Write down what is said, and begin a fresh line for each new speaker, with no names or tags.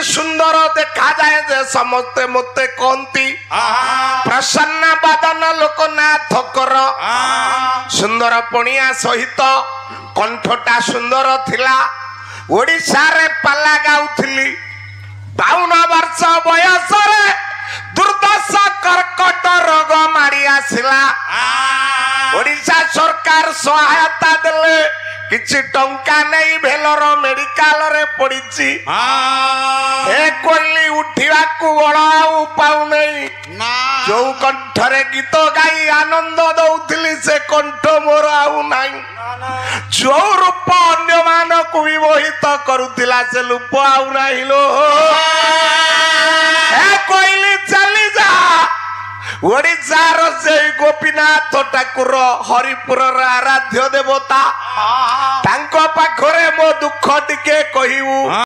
एतिकी सुंदर देखा जाए जे समस्ते मते कहती प्रसन्न बदन लोकनाथ कर सुंदर पणिया सहित कंठटा सुंदर थिला ओडिशा रे पाला गाउथिली 52 वर्ष बयस रे दुर्दशा कर्कट रोग मारी आसिला ओडिशा सरकार सहायता देले किछि टंका नहीं भेलर मेडिकल रे पड़ीची ए कोली उठिवा को बड़ा उपाउ नहीं जो कंठरे गीत गाई आनंद दउथिली से कंठ मोर आउ नहीं जो रूप अन्य मान को विमोहित करुतिला से रूप आउ नहीं लो ए कोइली चली जा ओडिशार से गोपीनाथ ठाकुर हरिपुर आराध्य देवता तांको पाखरे मो दुख टिके कहिउ।